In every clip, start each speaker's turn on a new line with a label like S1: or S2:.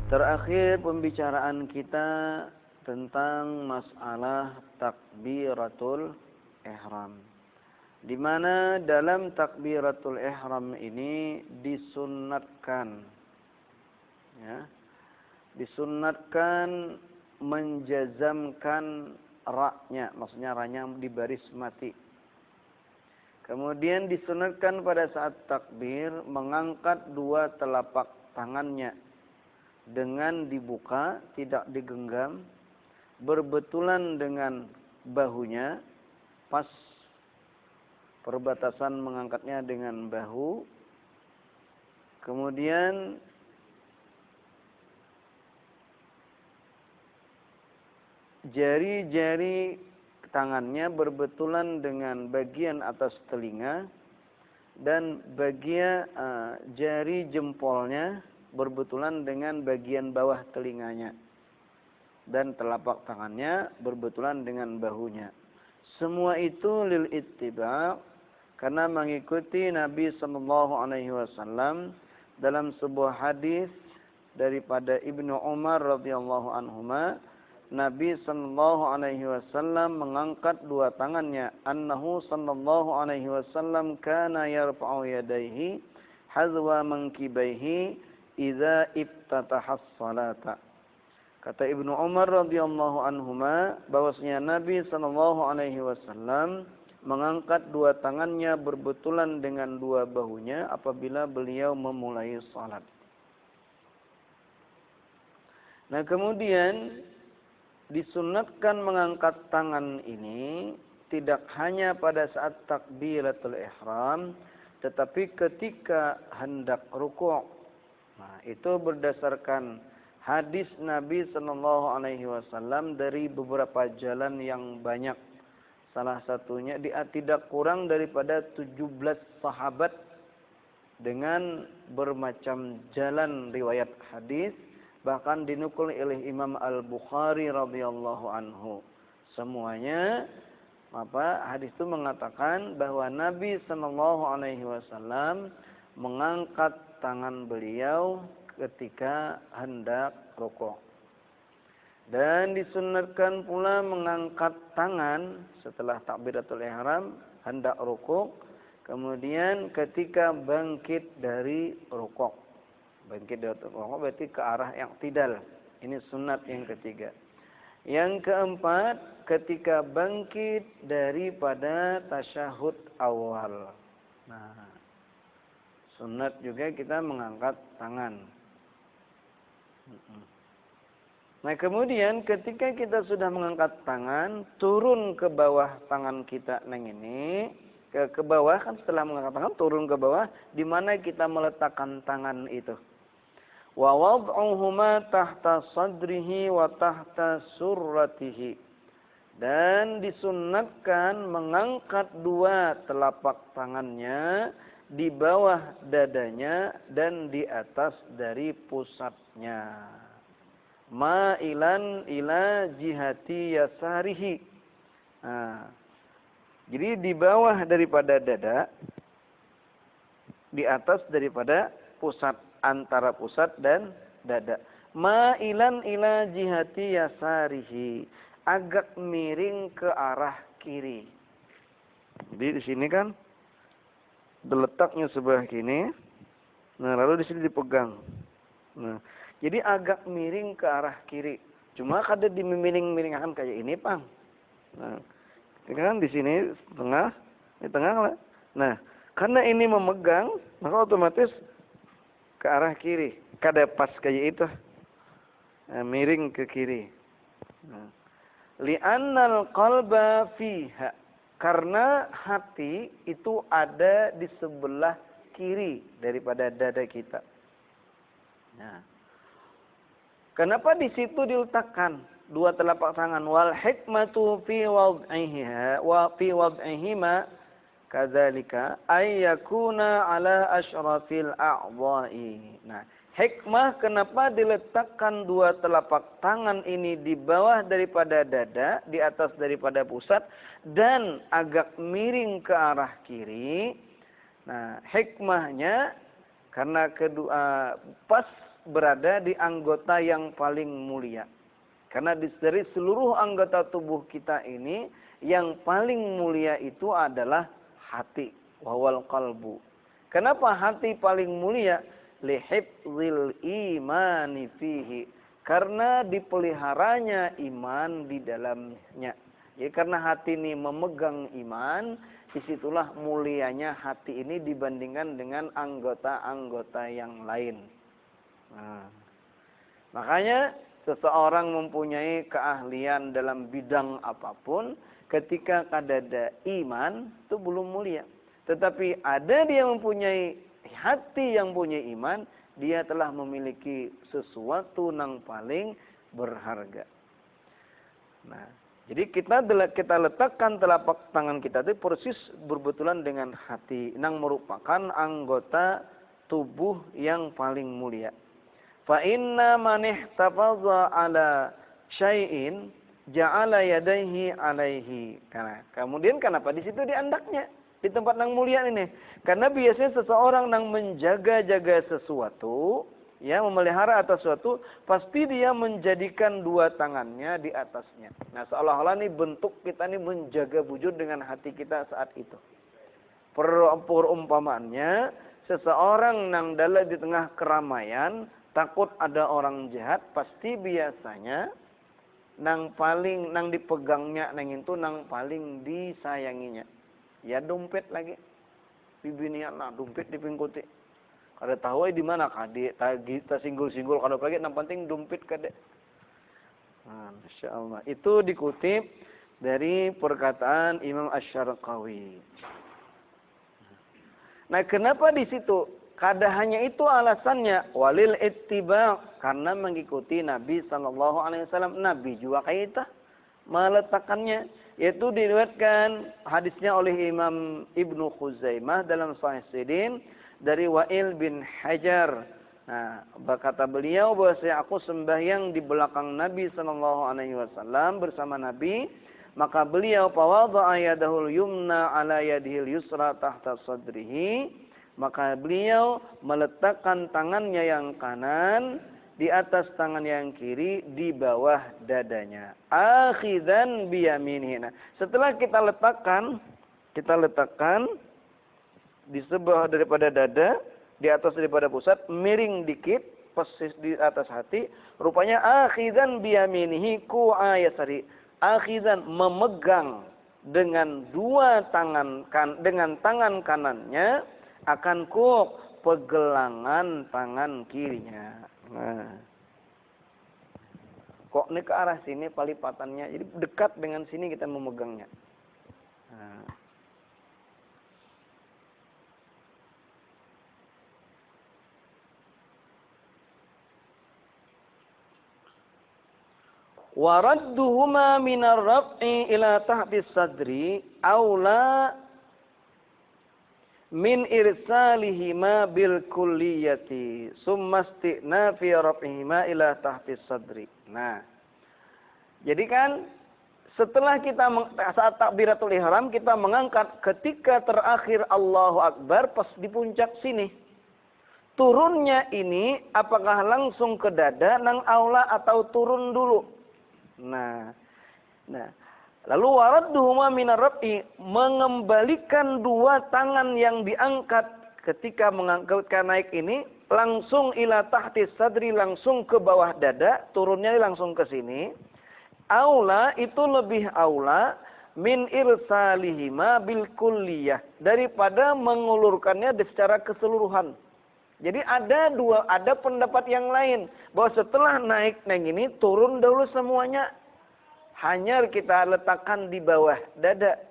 S1: Terakhir pembicaraan kita tentang masalah takbiratul ihram. Di mana dalam takbiratul ihram ini disunnatkan menjazamkan ra-nya, maksudnya ra-nya di baris mati. Kemudian disunatkan pada saat takbir mengangkat dua telapak tangannya dengan dibuka, tidak digenggam, berbetulan dengan bahunya, pas perbatasan mengangkatnya dengan bahu. Kemudian jari-jari tangannya berbetulan dengan bagian atas telinga, dan bagian jari jempolnya berbetulan dengan bagian bawah telinganya, dan telapak tangannya berbetulan dengan bahunya. Semua itu lil ittiba', karena mengikuti Nabi sallallahu alaihi wasallam. Dalam sebuah hadis daripada Ibnu Umar radhiyallahu anhuma, Nabi sallallahu alaihi wasallam mengangkat dua tangannya. Annahu sallallahu alaihi wasallam kana yarfa'u yadayhi hazwa mankibaihi idza iftataha as-salata. Kata Ibnu Umar radhiyallahu anhuma, bahwasanya Nabi sallallahu alaihi wasallam mengangkat dua tangannya berbetulan dengan dua bahunya apabila beliau memulai salat. Nah, kemudian disunatkan mengangkat tangan ini tidak hanya pada saat takbiratul ihram, tetapi ketika hendak rukuk. Nah, itu berdasarkan hadis Nabi sallallahu alaihi wasallam dari beberapa jalan yang banyak. Salah satunya tidak kurang daripada 17 sahabat dengan bermacam jalan riwayat hadis, bahkan dinukul oleh Imam Al-Bukhari radhiyallahu anhu. Semuanya hadis itu mengatakan bahwa Nabi sallallahu alaihi wasallam mengangkat tangan beliau ketika hendak rukuk. Dan disunatkan pula mengangkat tangan setelah takbiratul ihram hendak rukuk, kemudian ketika bangkit dari rukuk. Bangkit dari rukuk berarti ke arah i'tidal. Ini sunat yang ketiga. Yang keempat, ketika bangkit daripada tasyahud awal. Nah, sunat juga kita mengangkat tangan. Nah, kemudian ketika kita sudah mengangkat tangan, turun ke bawah tangan kita ini, ke bawah kan, setelah mengangkat tangan turun ke bawah, di mana kita meletakkan tangan itu. Wa wad'uhuma tahta sadrihi wa tahta surratihi. Dan disunnatkan mengangkat dua telapak tangannya di bawah dadanya dan di atas dari pusatnya. Ma'ilan ila jihati yasarihi. Nah, jadi di bawah daripada dada, di atas daripada pusat, antara pusat dan dada. Ma'ilan ila jihati yasarihi, agak miring ke arah kiri. Jadi di sini kan letaknya sebelah kiri. Nah, lalu di sini dipegang. Nah, jadi agak miring ke arah kiri. Cuma kada dimiring-miringkan kayak ini, Pang. Nah, kan di sini tengah, di tengah lah. Nah, karena ini memegang, maka otomatis ke arah kiri. Kada pas kayak itu. Nah, miring ke kiri. Nah, li'annal qalba fiha. Karena hati itu ada di sebelah kiri daripada dada kita. Nah, kenapa di situ diletakkan dua telapak tangan? Wal hikmatu fi wad'iha wa fi wad'ihima kadzalika ay yakuna ala asyrafil a'dha'i. Nah, hikmah kenapa diletakkan dua telapak tangan ini di bawah daripada dada, di atas daripada pusat, dan agak miring ke arah kiri. Nah, hikmahnya karena kedua pas berada di anggota yang paling mulia. Karena dari seluruh anggota tubuh kita ini, yang paling mulia itu adalah hati. Wawal qalbu. Kenapa hati paling mulia? Lihifzil imani fihi. Karena dipeliharanya iman di dalamnya. Jadi karena hati ini memegang iman, disitulah mulianya hati ini dibandingkan dengan anggota-anggota yang lain. Nah, makanya seseorang mempunyai keahlian dalam bidang apapun, ketika kadada iman itu belum mulia. Tetapi ada dia mempunyai hati yang punya iman, dia telah memiliki sesuatu yang paling berharga. Nah, jadi kita letakkan telapak tangan kita itu persis berbetulan dengan hati, yang merupakan anggota tubuh yang paling mulia. Fa inna man ihtafaza ala syai'in ja'ala yadayhi alaihi. Kemudian kenapa di situ diandaknya? Di tempat yang mulia ini. Karena biasanya seseorang yang menjaga-jaga sesuatu, ya, memelihara atas sesuatu, pasti dia menjadikan dua tangannya di atasnya. Nah, seolah-olah nih bentuk kita nih menjaga wujud dengan hati kita saat itu. Perumpamaannya, seseorang yang dalam di tengah keramaian, takut ada orang jahat, pasti biasanya nang dipegangnya nang itu nang paling disayanginya. Ya dompet lagi. Bibinian nah dompet dipingkuti. Kada tahu di mana kade kita singgul-singgul kada lagi nang penting dompet kade. Nah, masyaallah. Itu dikutip dari perkataan Imam Asy-Syarqawi. Nah, kenapa di situ? Kada hanya itu alasannya, walil ittiba, karena mengikuti Nabi sallallahu alaihi wasallam. Nabi juga kaita meletakkannya, yaitu diriwayatkan hadisnya oleh Imam Ibnu Khuzaimah dalam Sahih Sidin dari Wa'il bin Hajar. Nah, berkata beliau bahwasanya aku sembahyang di belakang Nabi sallallahu alaihi wasallam bersama Nabi, maka beliau fawadha'a yadahul yumna ala yadihil yusra tahta sadrihi. Maka beliau meletakkan tangannya yang kanan di atas tangan yang kiri di bawah dadanya. Akhidan biyaminihi. Nah, setelah kita letakkan di sebelah daripada dada, di atas daripada pusat, miring dikit, persis di atas hati, rupanya akhidan biyaminihi ku'ayasari. Akhidan memegang dengan dua tangan dengan tangan kanannya akan pegelangan tangan kirinya. Nah. Kok ini ke arah sini palipatannya, jadi dekat dengan sini kita memegangnya. Nah. Waradduhuma minar raf'i ila tahti sadri aula min irsalihima bil kulliyati summa isti'nafi raf'ihima ila tahti sadri. Nah, jadi kan setelah kita saat takbiratul ihram kita mengangkat, ketika terakhir Allahu Akbar pas di puncak sini. Turunnya ini apakah langsung ke dada nang aula atau turun dulu? Nah. Lalu waradduhuma minar raf'i, mengembalikan dua tangan yang diangkat ketika mengangkat naik ini langsung ila tahti sadri, langsung ke bawah dada, turunnya langsung ke sini. Aula itu lebih aula min irsalihima bil kulliyah, daripada mengulurkannya secara keseluruhan. Jadi ada pendapat yang lain bahwa setelah naik ini turun dulu semuanya. Hanya kita letakkan di bawah dada.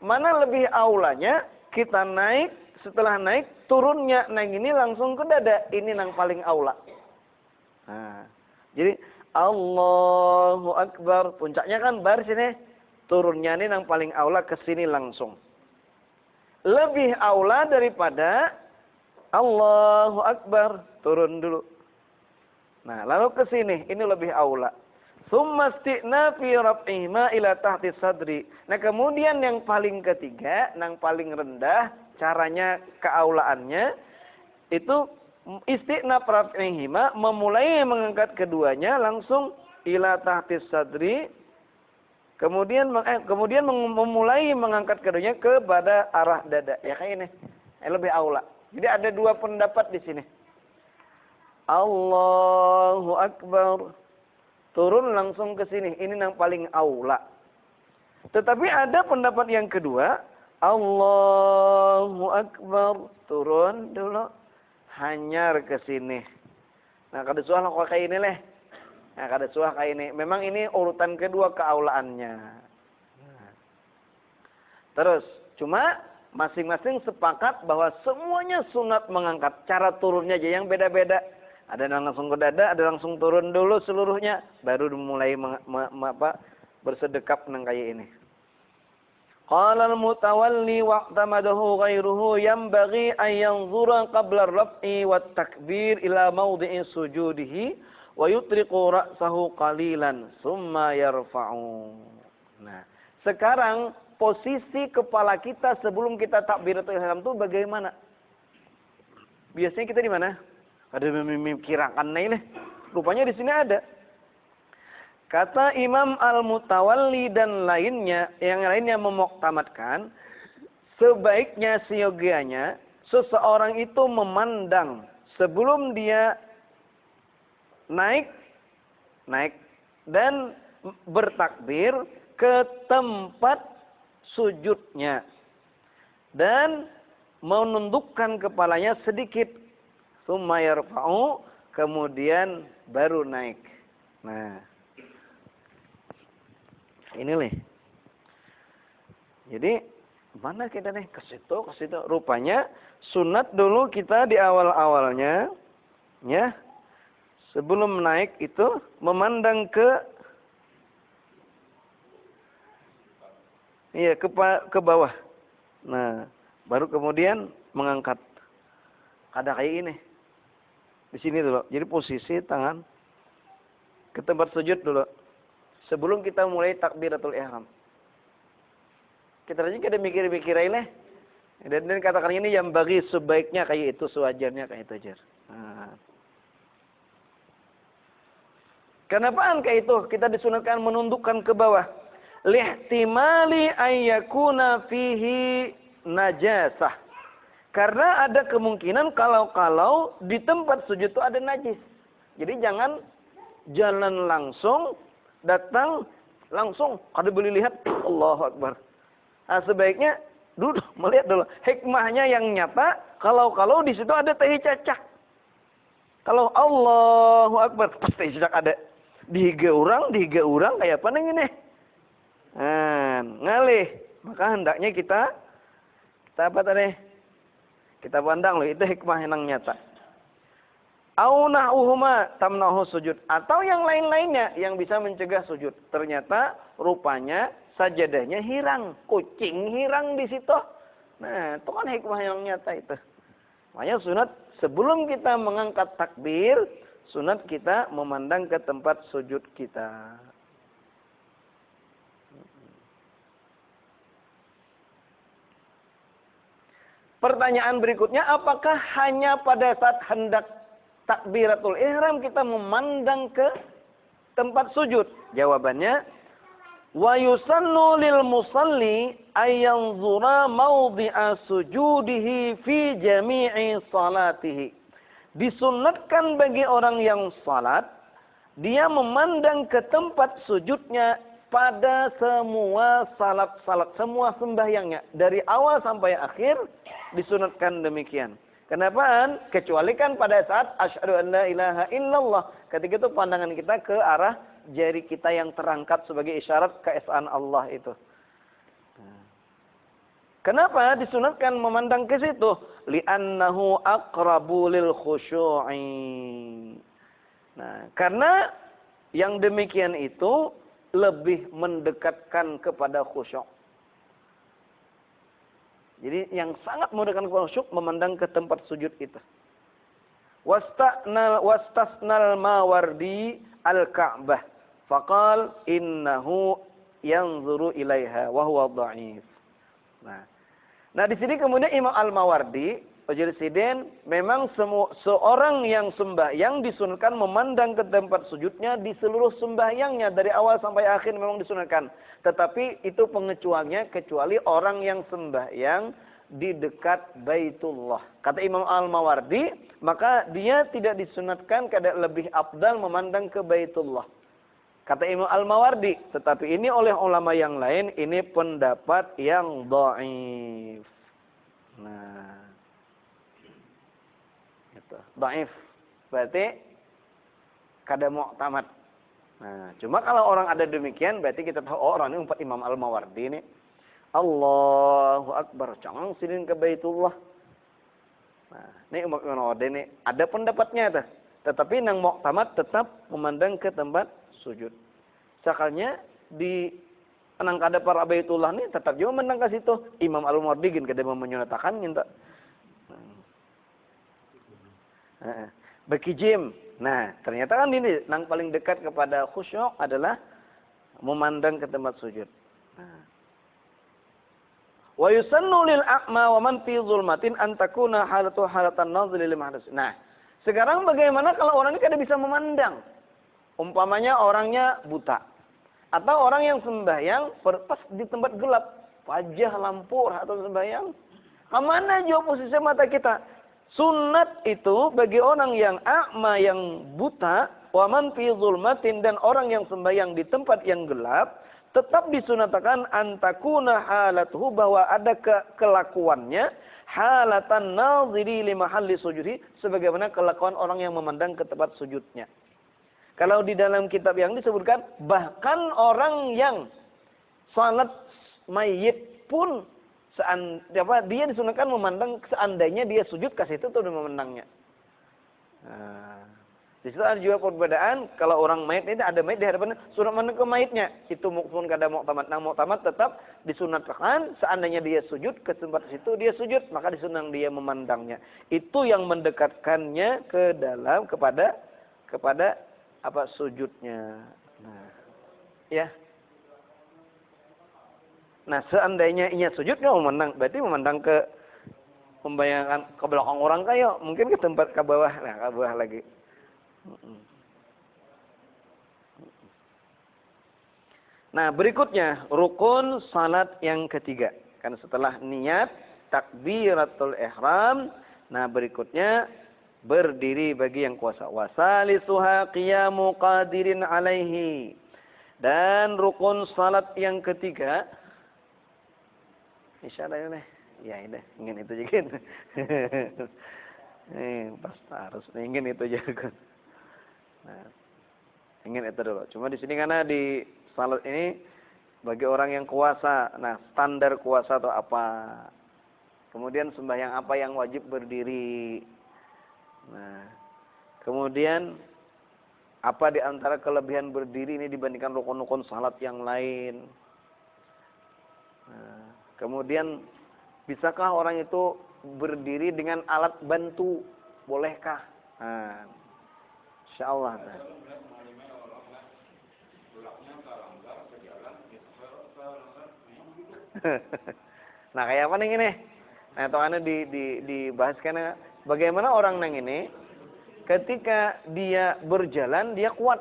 S1: Mana lebih aulanya? Kita naik, setelah naik, turunnya ini langsung ke dada. Ini yang paling aula. Nah, jadi Allahu Akbar, puncaknya kan bar sini. Turunnya ini yang paling aula ke sini langsung. Lebih aula daripada Allahu Akbar, turun dulu. Nah, lalu ke sini, ini lebih aula. Tsumma isti'nafi raf'ihima ila tahti sadri. Nah, kemudian yang paling ketiga, yang paling rendah, caranya keaulaannya itu Isti'nab raf'ihima, memulai mengangkat keduanya langsung ila tahtis sadri, kemudian memulai mengangkat keduanya kepada arah dada. Ya kayak ini. Lebih aula. Jadi ada dua pendapat di sini. Allahu Akbar. Turun langsung ke sini. Ini yang paling aula. Tetapi ada pendapat yang kedua. Allahu Akbar. Turun dulu. Hanyar ke sini. Nah, kada suah kok kayak ini leh. Nah, kada suah kayak ini. Memang ini urutan kedua keaulaannya. Nah. Terus, cuma masing-masing sepakat bahwa semuanya sunat mengangkat. Cara turunnya aja yang beda-beda. Ada yang langsung ke dada, ada langsung turun dulu seluruhnya. Baru mulai bersedekap nang kayak ini. Qala al-mutawalli wa'tamadahu ghairuhu yanbaghi an yanzura qabla ar-raf'i wat takbir ila mawdi'i sujudihi wa yutriqu ra'sahu qalilan thumma yarfa'u. Nah, sekarang posisi kepala kita sebelum kita takbiratul ihram itu bagaimana? Biasanya kita di mana? Ada memikirkan ini. Rupanya di sini ada. Kata Imam Al-Mutawalli dan lainnya, yang lainnya memuktamadkan, sebaiknya seyogianya seseorang itu memandang sebelum dia naik dan bertakbir ke tempat sujudnya dan menundukkan kepalanya sedikit, summa yarfa'u, kemudian baru naik. Nah, ini nih. Jadi mana kita nih ke situ. Rupanya sunat dulu kita di awal-awalnya, ya, sebelum naik itu memandang ke bawah. Nah, baru kemudian mengangkat. Ada kayak ini. Di sini dulu. Jadi posisi tangan ke tempat sujud dulu. Sebelum kita mulai takbiratul ihram. Kita aja kada mikir-mikir aja. Dan katakan ini yang bagi sebaiknya kayak itu, sewajarnya kayak itu aja. Nah. Kenapaan kayak itu? Kita disunatkan menundukkan ke bawah. Lihtimali ayyakuna fihi najasah. Karena ada kemungkinan kalau di tempat sujud itu ada najis. Jadi jangan jalan langsung, datang langsung, kada boleh lihat, Allahu Akbar. Nah, sebaiknya duduk, melihat dulu. Hikmahnya yang nyata, kalau di situ ada tahi cacak. Kalau Allahu Akbar, pasti cacak ada. Dihiga orang, kayak apa neng ini? Nah, ngalih. Maka hendaknya kita apa tadi? Kita pandang loh, itu hikmah yang nyata. Auna'uhuma tamnahu sujud, atau yang lain-lainnya yang bisa mencegah sujud. Ternyata rupanya sajadahnya hirang, kucing hirang di situ. Nah, itu kan hikmah yang nyata itu. Makanya sunat sebelum kita mengangkat takbir, sunat kita memandang ke tempat sujud kita. Pertanyaan berikutnya, apakah hanya pada saat hendak takbiratul ihram kita memandang ke tempat sujud? Jawabannya, wa yusannu lil musalli ay yanzura mawdi'a sujudihi fi jami'i salatihi. Disunnatkan bagi orang yang salat, dia memandang ke tempat sujudnya pada semua salat, semua sembahyangnya. Dari awal sampai akhir disunatkan demikian. Kenapa? Kecuali kan pada saat asyhadu an la ilaha illallah. Ketika itu pandangan kita ke arah jari kita yang terangkat sebagai isyarat keesaan Allah itu. Kenapa disunatkan memandang ke situ? Li'annahu aqrabu lil khusyu'i. Nah, karena yang demikian itu lebih mendekatkan kepada khusyuk. Jadi yang sangat mendekatkan kepada khusyuk memandang ke tempat sujud itu. Wastasnal Mawardi al-Ka'bah. Faqal innahu yanzuru ilaiha wa huwa dha'if. Nah, di sini kemudian Imam Al-Mawardi Ujul sidin, memang seorang yang sembahyang disunahkan memandang ke tempat sujudnya di seluruh sembahyangnya dari awal sampai akhir memang disunahkan. Tetapi itu pengecualiannya kecuali orang yang sembahyang di dekat Baitullah. Kata Imam Al-Mawardi, maka dia tidak disunatkan kada lebih afdal memandang ke Baitullah. Kata Imam Al-Mawardi, tetapi ini oleh ulama yang lain ini pendapat yang dhaif. Nah, itu dhaif. Berarti kada mu'tamad. Nah, cuma kalau orang ada demikian berarti kita tahu orang ini umat Imam Al-Mawardi ini Allahu Akbar, jangan sidin ke Baitullah. Nah, ini umat Imam Al-Mawardi ini ada pendapatnya tuh. Tetapi nang mu'tamad tetap memandang ke tempat sujud. Sakalnya di nang kada para Baitullah ni tetap juga memandang ke situ. Imam Al-Mawardi gin kada menyunatakan minta. Berkijim. Nah, ternyata kan ini nang paling dekat kepada khusyuk adalah memandang ke tempat sujud. Nah. Wa yusannu lil a'ma wa man fi zulmatin an takuna halatu halatan nazli lil mahdas. Nah, sekarang bagaimana kalau orang ini kada bisa memandang? Umpamanya orangnya buta atau orang yang sembahyang pas di tempat gelap, wajah lampu atau sembahyang. Kemana jauh posisi mata kita? Sunat itu bagi orang yang a'ma, yang buta, wa man fi zulmatin, dan orang yang sembahyang di tempat yang gelap, tetap disunatakan antakuna halatuhu, bahwa ada kelakuannya halatan naziri li mahalli sujudi, sebagaimana kelakuan orang yang memandang ke tempat sujudnya. Kalau di dalam kitab yang disebutkan, bahkan orang yang salat mayit pun dia disunahkan memandang seandainya dia sujud ke situ tuh memandangnya. Nah, di situ ada juga perbedaan. Kalau orang mayit ini ada mayit di hadapan, sunat memandang ke mayitnya. Itu pun kada mu'tamad. Nah, mu'tamad tetap disunatkan seandainya dia sujud ke tempat situ dia sujud, maka disunang dia memandangnya. Itu yang mendekatkannya ke dalam kepada apa sujudnya. Nah, ya. Nah, seandainya inya sujud nggak memandang, berarti memandang ke, membayangkan ke belakang orang kayak mungkin ke tempat ke bawah, nah ke bawah lagi. Nah, berikutnya rukun salat yang ketiga. Kan setelah niat takbiratul ihram, nah berikutnya berdiri bagi yang kuasa. Wasalisuha qiyamu qadirin alaihi. Dan rukun salat yang ketiga, insyaallah ini. Ya ini, ingin itu juga. Pas harus ingin itu juga. Nah, ingin itu dulu. Cuma di sini karena di salat ini bagi orang yang kuasa. Nah, standar kuasa atau apa? Kemudian sembahyang apa yang wajib berdiri? Nah, kemudian apa di antara kelebihan berdiri ini dibandingkan rukun-rukun salat yang lain? Nah, kemudian bisakah orang itu berdiri dengan alat bantu? Bolehkah? Nah, insyaallah. Nah, kayak apa nih ini? Nah, tohane dibahas karena bagaimana orang nang ini ketika dia berjalan dia kuat.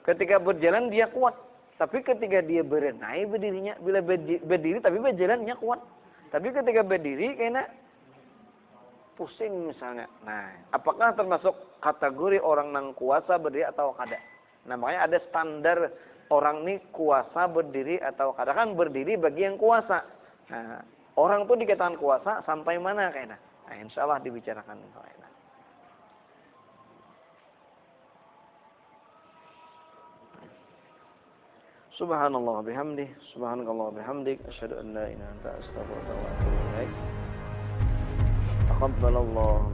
S1: Ketika berjalan dia kuat. Tapi ketika dia berenai berdirinya, bila berdiri tapi berjalannya kuat. Tapi ketika berdiri kayaknya pusing misalnya. Nah, apakah termasuk kategori orang nang kuasa berdiri atau kada? Nah, makanya ada standar orang ini kuasa berdiri atau kada. Kan berdiri bagi yang kuasa. Nah, orang tuh dikatakan kuasa sampai mana kayaknya? Nah, insyaallah dibicarakan kayaknya. Subhanallah bihamdih, subhanakallah bihamdik, asyhadu an la ilaha illa anta, astaghfiruka wa atubu ilaik. Taqabbalallahu